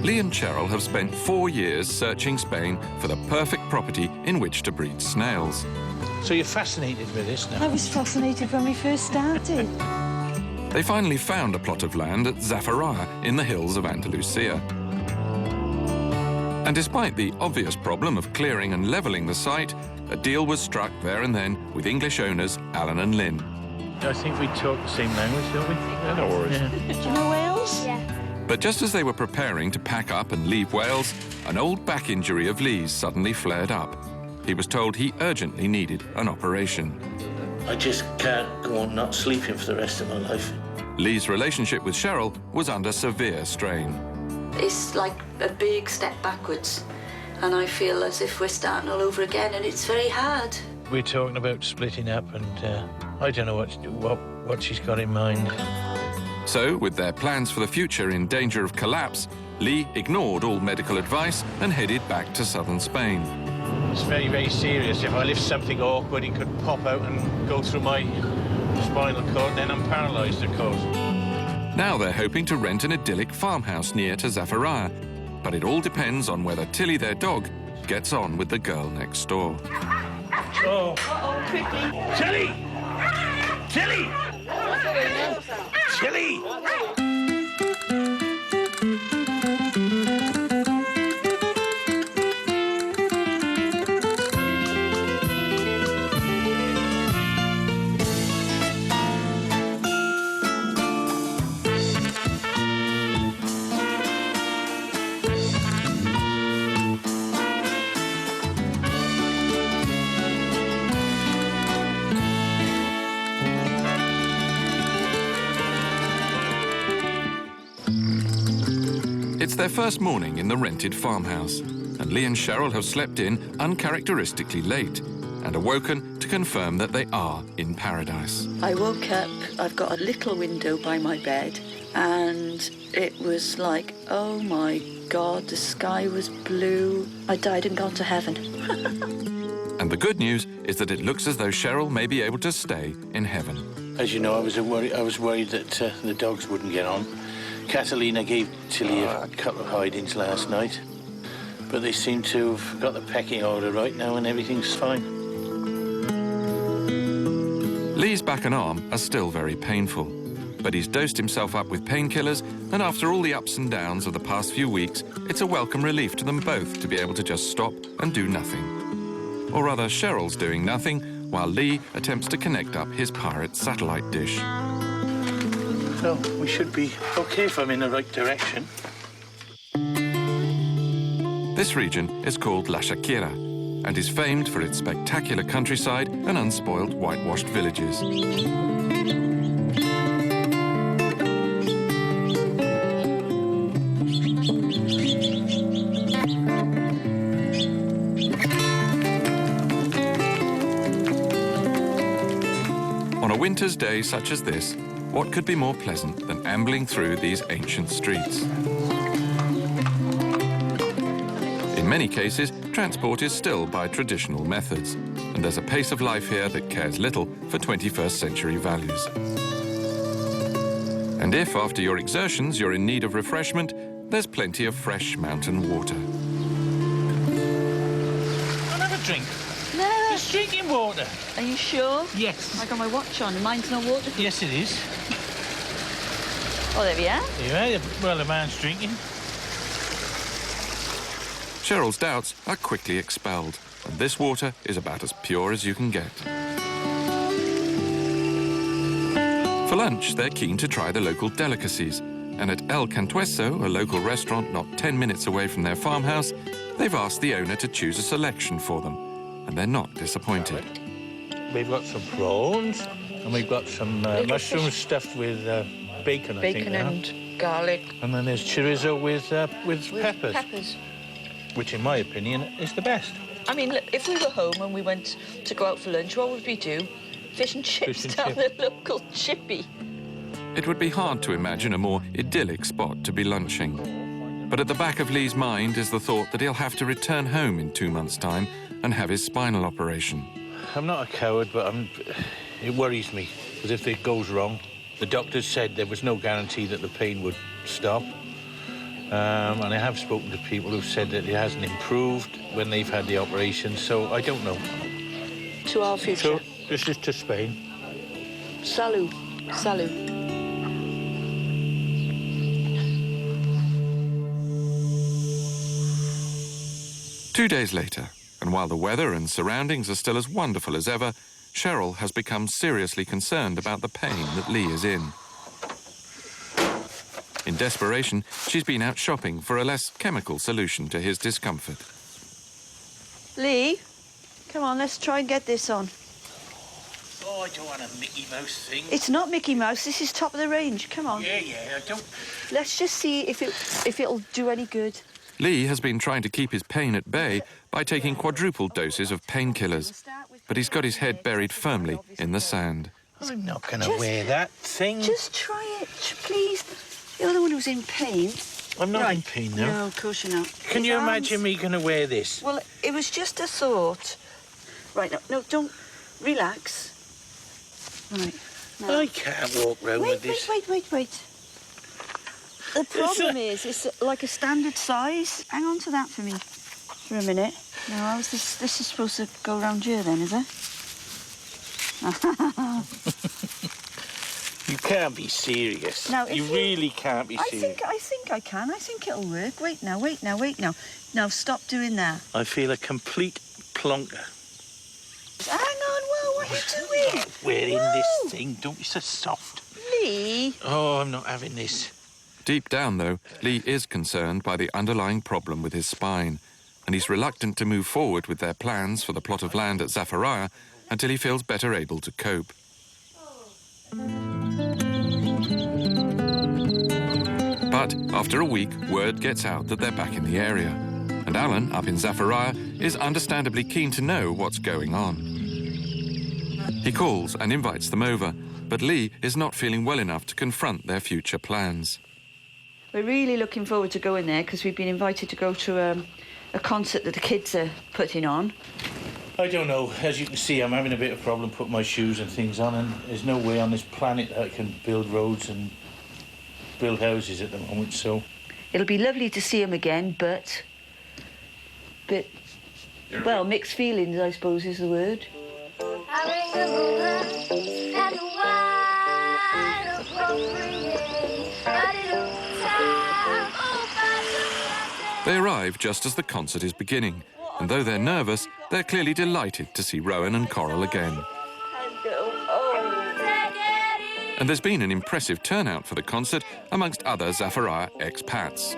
Lee and Cheryl have spent 4 years searching Spain for the perfect property in which to breed snails. So you're fascinated with this now? I was fascinated when we first started. They finally found a plot of land at Zafaraya in the hills of Andalusia. And despite the obvious problem of clearing and levelling the site, a deal was struck there and then with English owners Alan and Lynn. I think we talk the same language, don't we? No worries. Yeah. Do you know Wales? Yeah. But just as they were preparing to pack up and leave Wales, an old back injury of Lee's suddenly flared up. He was told he urgently needed an operation. I just can't go on not sleeping for the rest of my life. Lee's relationship with Cheryl was under severe strain. It's like a big step backwards, and I feel as if we're starting all over again, and it's very hard. We're talking about splitting up, and I don't know what she's got in mind. So, with their plans for the future in danger of collapse, Lee ignored all medical advice and headed back to southern Spain. It's very, very serious. If I lift something awkward, it could pop out and go through my spinal cord, then I'm paralysed, of course. Now they're hoping to rent an idyllic farmhouse near to Zafaraya, but it all depends on whether Tilly, their dog, gets on with the girl next door. Oh. Uh-oh, quickly. Tilly! Tilly! Tilly! It's their first morning in the rented farmhouse, and Lee and Cheryl have slept in uncharacteristically late and awoken to confirm that they are in paradise. I woke up, I've got a little window by my bed, and it was like, oh my God, the sky was blue. I died and gone to heaven. And the good news is that it looks as though Cheryl may be able to stay in heaven. As you know, I was worried that the dogs wouldn't get on. Catalina gave Tilly a couple of hidings last night, but they seem to have got the pecking order right now and everything's fine. Lee's back and arm are still very painful, but he's dosed himself up with painkillers, and after all the ups and downs of the past few weeks, it's a welcome relief to them both to be able to just stop and do nothing. Or rather, Cheryl's doing nothing, while Lee attempts to connect up his pirate satellite dish. So we should be okay if I'm in the right direction. This region is called La Shakira and is famed for its spectacular countryside and unspoiled whitewashed villages. On a winter's day such as this, what could be more pleasant than ambling through these ancient streets? In many cases, transport is still by traditional methods, and there's a pace of life here that cares little for 21st century values. And if, after your exertions, you're in need of refreshment, there's plenty of fresh mountain water. I'll have a drink. No. It's drinking water. Are you sure? Yes. I got my watch on. Mine's no water. Yes, it is. Oh, there we are. Yeah, well, the man's drinking. Cheryl's doubts are quickly expelled, and this water is about as pure as you can get. For lunch, they're keen to try the local delicacies, and at El Cantueso, a local restaurant not 10 minutes away from their farmhouse, they've asked the owner to choose a selection for them, and they're not disappointed. We've got some prawns, and we've got some mushrooms stuffed with bacon, I think. Bacon now. and garlic. And then there's chorizo with peppers, Peppers. which, in my opinion, is the best. I mean, look, if we were home and we went to go out for lunch, what would we do? Fish and chips Fish and down chips. the local chippy. It would be hard to imagine a more idyllic spot to be lunching. But at the back of Lee's mind is the thought that he'll have to return home in 2 months' time and have his spinal operation. I'm not a coward, but it worries me, because if it goes wrong, the doctors said there was no guarantee that the pain would stop. And I have spoken to people who've said that it hasn't improved when they've had the operation, so I don't know. To our future. So this is to Spain. Salut. Salut. Two days later, and while the weather and surroundings are still as wonderful as ever, Cheryl has become seriously concerned about the pain that Lee is in. In desperation, she's been out shopping for a less chemical solution to his discomfort. Lee, come on, let's try and get this on. Oh, I don't want a Mickey Mouse thing. It's not Mickey Mouse, this is top of the range. Come on. Yeah, I don't... Let's just see if it'll do any good. Lee has been trying to keep his pain at bay by taking quadruple doses of painkillers, but he's got his head buried firmly in the sand. I'm not going to wear that thing. Just try it, please. You're the one who's in pain. I'm not in pain now. No, of course you're not. Can you imagine me going to wear this? Well, it was just a thought. Right, no, don't... Relax. Right. Now. I can't walk round with this. Wait. The problem is, it's like a standard size. Hang on to that for me for a minute. Now, how's this? This is supposed to go round here then, is it? You can't be serious. Now, if you really can't be serious. I think I can. I think it'll work. Wait now. Now, stop doing that. I feel a complete plonker. Hang on, whoa, what are you doing? Wearing Whoa. this thing, don't be so soft. Lee. Oh, I'm not having this. Deep down, though, Lee is concerned by the underlying problem with his spine, and he's reluctant to move forward with their plans for the plot of land at Zafariah until he feels better able to cope. But after a week, word gets out that they're back in the area, and Alan, up in Zafariah, is understandably keen to know what's going on. He calls and invites them over, but Lee is not feeling well enough to confront their future plans. We're really looking forward to going there because we've been invited to go to a concert that the kids are putting on. I don't know. As you can see, I'm having a bit of problem putting my shoes and things on, and there's no way on this planet that I can build roads and build houses at the moment, so... It'll be lovely to see them again, but well, mixed feelings, I suppose, is the word. They arrive just as the concert is beginning, and though they're nervous, they're clearly delighted to see Rowan and Coral again. And there's been an impressive turnout for the concert amongst other Zafariah expats.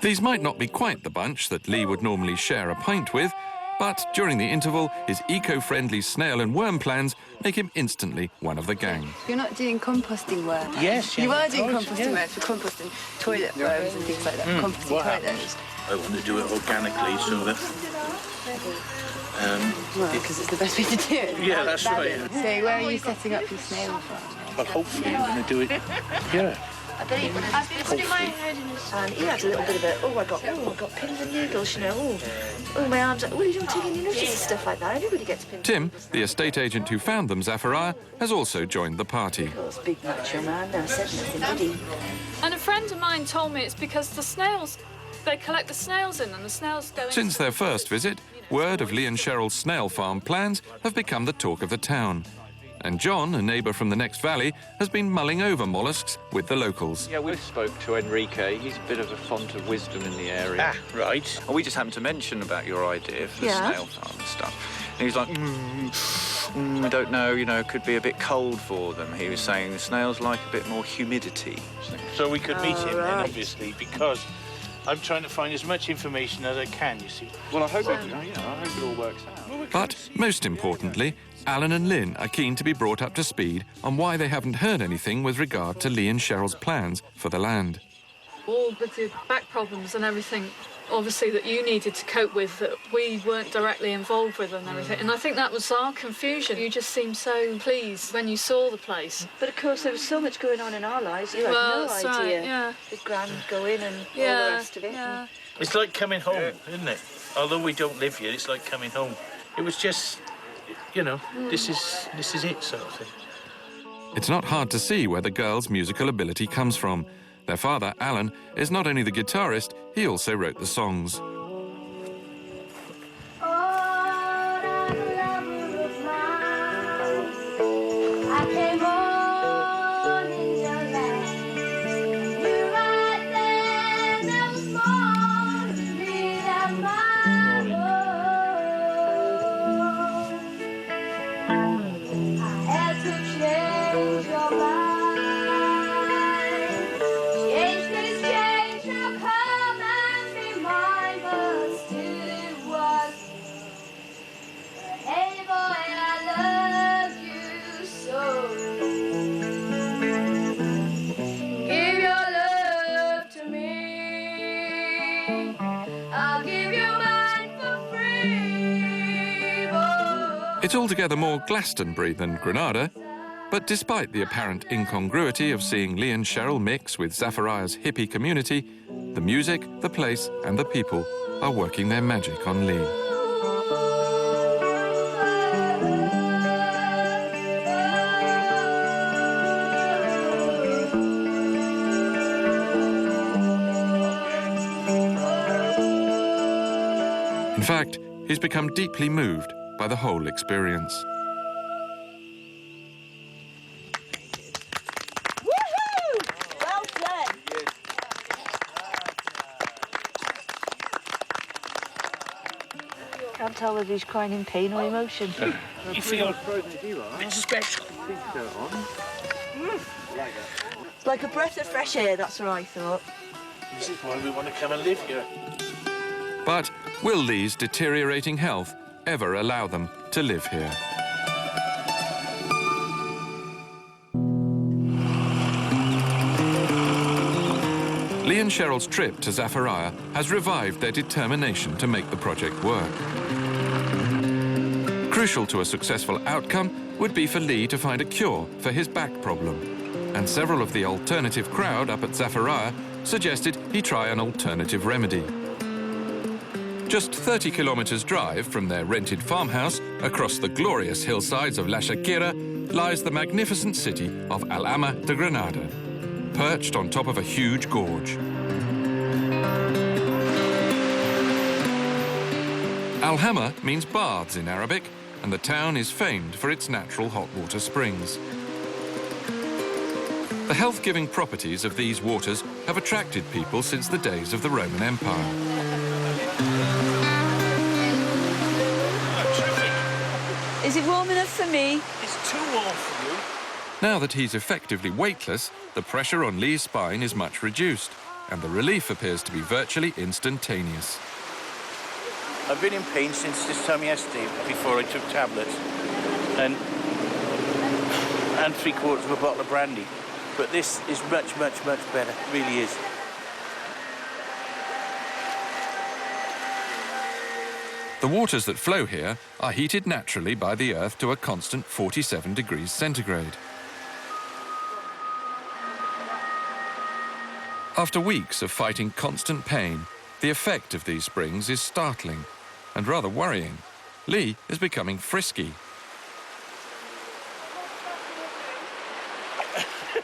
These might not be quite the bunch that Lee would normally share a pint with, but during the interval, his eco-friendly snail and worm plans make him instantly one of the gang. You're not doing composting work? Yes, You are of doing course, composting work for composting toilet worms and things like that, composting what toilets. I want to do it organically so that... Well, because it's the best way to do it. Yeah, that's right. So where are you setting up your snail farm? Well, hopefully I'm going to do it here. I've been putting my head in the sand. He had a little bit of a, I got pins and needles, you know. Oh, my arms. Well, you don't take any notice of stuff like that. Everybody gets pins. Tim, the estate agent who found them Zafariah, has also joined the party. This big macho man never said nothing, did he? And a friend of mine told me it's because the snails, they collect the snails in and the snails go in. Since their first visit, word of Lee and Cheryl's snail farm plans have become the talk of the town. And John, a neighbour from the next valley, has been mulling over molluscs with the locals. Yeah, we spoke to Enrique. He's a bit of a font of wisdom in the area. Ah, right. And we just happened to mention about your idea for the Yeah. snail farm and stuff. And he was like, I don't know, it could be a bit cold for them. He was saying the snails like a bit more humidity. So we could meet him then, right. obviously, because I'm trying to find as much information as I can, you see. Well, I hope it all works out. But most importantly, Alan and Lynn are keen to be brought up to speed on why they haven't heard anything with regard to Lee and Cheryl's plans for the land. All with the back problems and everything, obviously, that you needed to cope with that we weren't directly involved with and everything. And I think that was our confusion. You just seemed so pleased when you saw the place. But of course, there was so much going on in our lives. You had Well, no that's idea. right, yeah. The grand going and all the Yeah, rest of it. yeah. It's like coming home, isn't it? Although we don't live here, it's like coming home. It was just, you know, this is it sort of thing. It's not hard to see where the girls' musical ability comes from. Their father, Alan, is not only the guitarist, he also wrote the songs. It's altogether more Glastonbury than Granada, but despite the apparent incongruity of seeing Lee and Cheryl mix with Zachariah's hippie community, the music, the place and the people are working their magic on Lee. In fact, he's become deeply moved by the whole experience. Woohoo! Well done. Can't tell whether he's crying in pain or emotion. You feel a bit special. It's like a breath of fresh air, that's what I thought. This is why we want to come and live here. But will Lee's deteriorating health ever allow them to live here? Lee and Cheryl's trip to Zachariah has revived their determination to make the project work. Crucial to a successful outcome would be for Lee to find a cure for his back problem. And several of the alternative crowd up at Zachariah suggested he try an alternative remedy. Just 30 kilometers drive from their rented farmhouse across the glorious hillsides of La Shakira lies the magnificent city of Alhama de Granada, perched on top of a huge gorge. Alhama means baths in Arabic, and the town is famed for its natural hot water springs. The health-giving properties of these waters have attracted people since the days of the Roman Empire. Is it warm enough for me? It's too warm for you. Now that he's effectively weightless, the pressure on Lee's spine is much reduced, and the relief appears to be virtually instantaneous. I've been in pain since this time yesterday before I took tablets and 3/4 of a bottle of brandy. But this is much, much, much better. It really is. The waters that flow here are heated naturally by the earth to a constant 47 degrees centigrade. After weeks of fighting constant pain, the effect of these springs is startling and rather worrying. Lee is becoming frisky.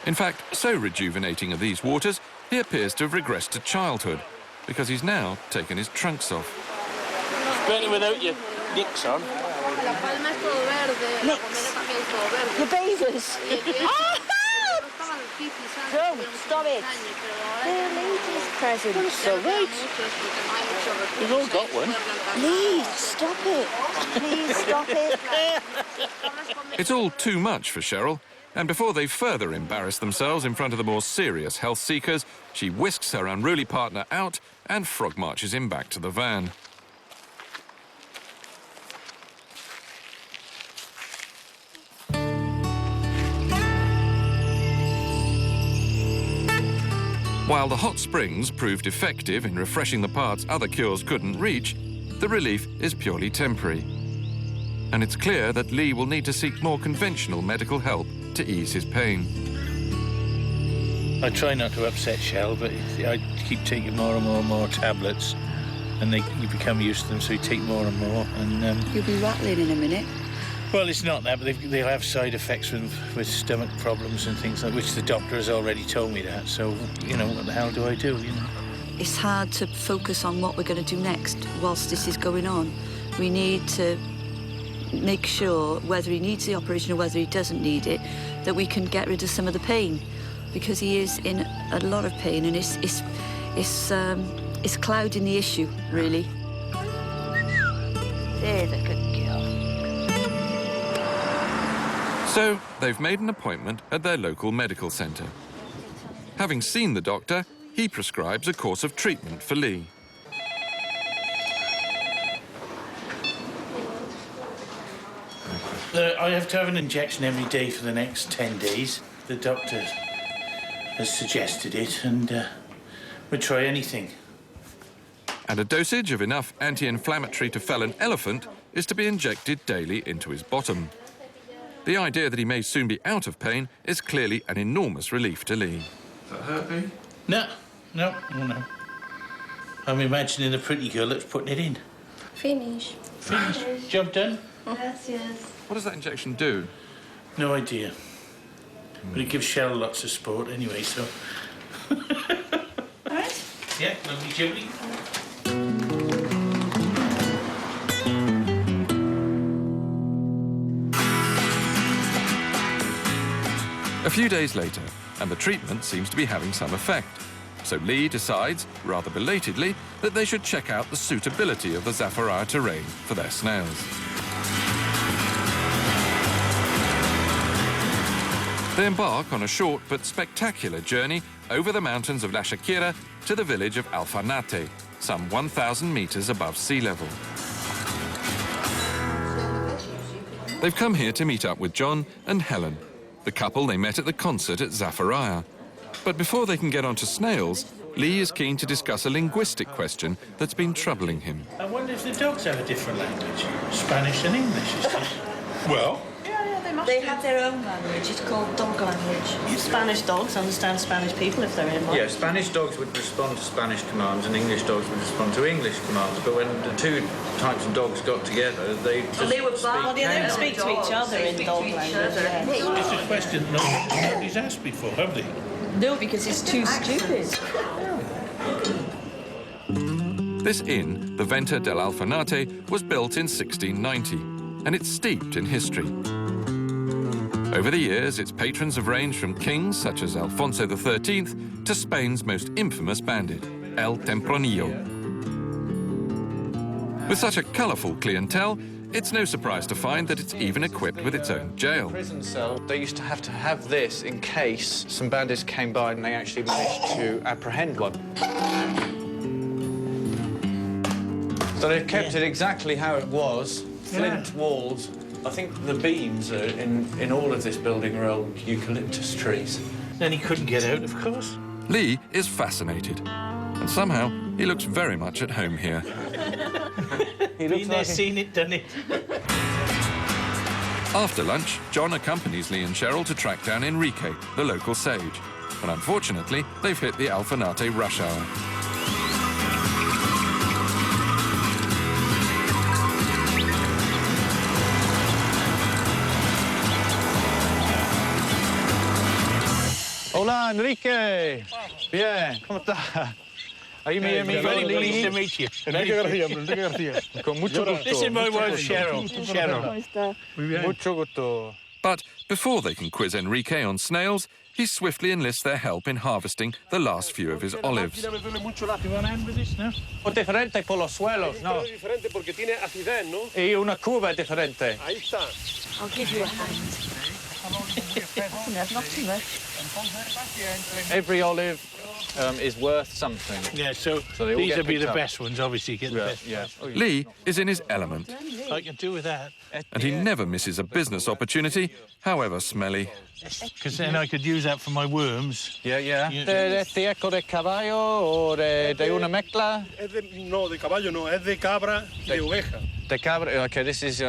In fact, so rejuvenating are these waters, he appears to have regressed to childhood because he's now taken his trunks off. It's better without your nicks on. Nicks. Your bathers. Don't stop it. They're ladies' presents. So right. We've all got one. Please stop it. Please stop it. It's all too much for Cheryl, and before they further embarrass themselves in front of the more serious health seekers, she whisks her unruly partner out and frog marches him back to the van. While the hot springs proved effective in refreshing the parts other cures couldn't reach, the relief is purely temporary. And it's clear that Lee will need to seek more conventional medical help to ease his pain. I try not to upset Shell, but I keep taking more and more tablets, and you become used to them, so you take more and more. And You'll be rattling in a minute. well, it's not that, but they'll have side effects with stomach problems and things like which the doctor has already told me that. So what the hell do I do? It's hard to focus on what we're going to do next whilst this is going on. We need to make sure, whether he needs the operation or whether he doesn't need it, that we can get rid of some of the pain, because he is in a lot of pain, and it's clouding the issue, really. There's a good girl. So they've made an appointment at their local medical centre. Having seen the doctor, he prescribes a course of treatment for Lee. I have to have an injection every day for the next 10 days. The doctor has suggested it, and we'd try anything. And a dosage of enough anti-inflammatory to fell an elephant is to be injected daily into his bottom. The idea that he may soon be out of pain is clearly an enormous relief to Lee. Does that hurt me? No. I'm imagining a pretty girl that's putting it in. Finish. Finish. Job done? Yes. What does that injection do? No idea. But it gives Shell lots of sport anyway, so... All right. Yeah, lovely jubbly. A few days later, and the treatment seems to be having some effect. So Lee decides, rather belatedly, that they should check out the suitability of the Zafaraya terrain for their snails. They embark on a short but spectacular journey over the mountains of La Shakira to the village of Alfanate, some 1,000 metres above sea level. They've come here to meet up with John and Helen, the couple they met at the concert at Zafaraya. But before they can get on to snails, Lee is keen to discuss a linguistic question that's been troubling him. I wonder if the dogs have a different language. Spanish and English, is it? Well... They have their own language. It's called dog language. Spanish dogs understand Spanish people if they're in one. Yeah, Spanish dogs would respond to Spanish commands and English dogs would respond to English commands. But when the two types of dogs got together, they just they were Well, they don't speak to each other in dog language. Yeah. Well, it's a question nobody's asked before, have they? No, because it's too stupid. This inn, the Venta del Alfanate, was built in 1690, and it's steeped in history. Over the years, its patrons have ranged from kings such as Alfonso XIII to Spain's most infamous bandit, El Tempranillo. With such a colourful clientele, it's no surprise to find that it's even equipped with its own jail. Prison cell, they used to have this in case some bandits came by and they actually managed to apprehend one. So they've kept it exactly how it was, flint walls. I think the beams are in all of this building are old eucalyptus trees. Then he couldn't get out, of course. Lee is fascinated, and somehow he looks very much at home here. Been there, seen it, done it. After lunch, John accompanies Lee and Cheryl to track down Enrique, the local sage. But unfortunately, they've hit the Alfanate rush hour. Hola, Enrique. Bien, ¿cómo está? Ahí mi amigo Pleased to meet you. Enrique García. Con mucho gusto. This is my wife, Cheryl. Mucho gusto. But before they can quiz Enrique on snails, he swiftly enlists their help in harvesting the last few of his olives. You want a hand with this now? Diferente por los suelos, ¿no? Diferente porque tiene acidez, ¿no? Y una cuba diferente. Ahí está. I'll give you a hand. No, not too much. Every olive is worth something. Yeah, so they all these get would be picked the up. best ones, obviously, get the best Yeah. ones. Oh, yeah. Lee is in his element, I can do with that, and he never misses a business opportunity, however smelly. because then I could use that for my worms. Yeah. You- De tieco de caballo o de una mezcla? No, de caballo no, es de cabra, de oveja. De cabra. Okay, this is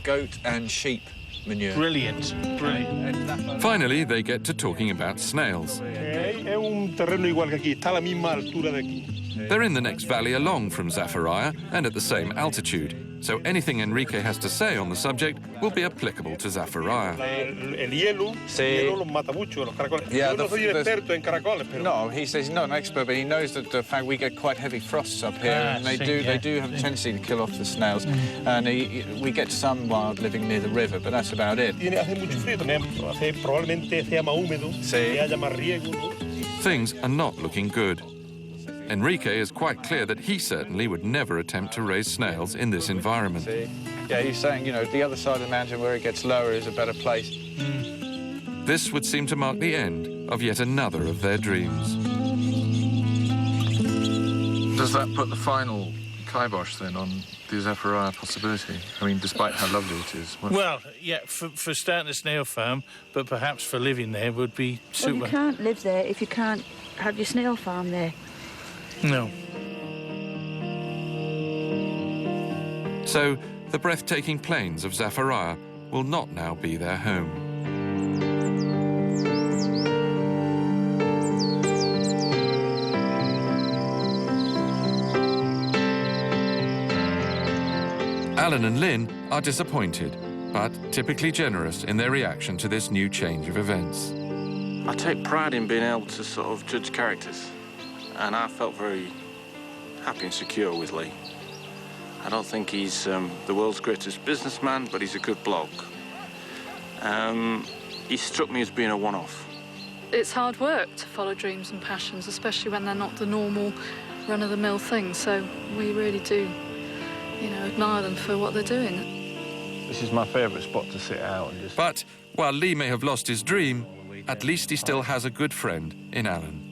goat and sheep manure. Brilliant, brilliant. Finally, they get to talking about snails. Es un terreno igual que aquí, está a la misma altura de aquí. They're in the next valley along from Zafariah and at the same altitude, so anything Enrique has to say on the subject will be applicable to Zafariah. El hielo, Sí. hielo los mata mucho, los caracoles. Yeah, Yo no the- soy the- experto en caracoles, pero... No, he says he's not an expert, but he knows that the fact we get quite heavy frosts up here, and they do have a tendency to kill off the snails. And we get some wild living near the river, but that's about it. Hace mucho frío también, probablemente sea más húmedo, Sí. que haya más riego, ¿no? Things are not looking good. Enrique is quite clear that he certainly would never attempt to raise snails in this environment. Yeah, he's saying, you know, the other side of the mountain where it gets lower is a better place. This would seem to mark the end of yet another of their dreams. Does that put the final kibosh then on the Zafariah possibility? I mean, despite how lovely it is. Well, yeah, for starting a snail farm, but perhaps for living there would be super. Well, you can't live there if you can't have your snail farm there. No. So, the breathtaking plains of Zafariah will not now be their home. Alan and Lynn are disappointed, but typically generous in their reaction to this new change of events. I take pride in being able to sort of judge characters, and I felt very happy and secure with Lee. I don't think he's the world's greatest businessman, but he's a good bloke. He struck me as being a one-off. It's hard work to follow dreams and passions, especially when they're not the normal run-of-the-mill thing. So we really do, you know, admire them for what they're doing. This is my favourite spot to sit out and just... But while Lee may have lost his dream, at least he still has a good friend in Alan.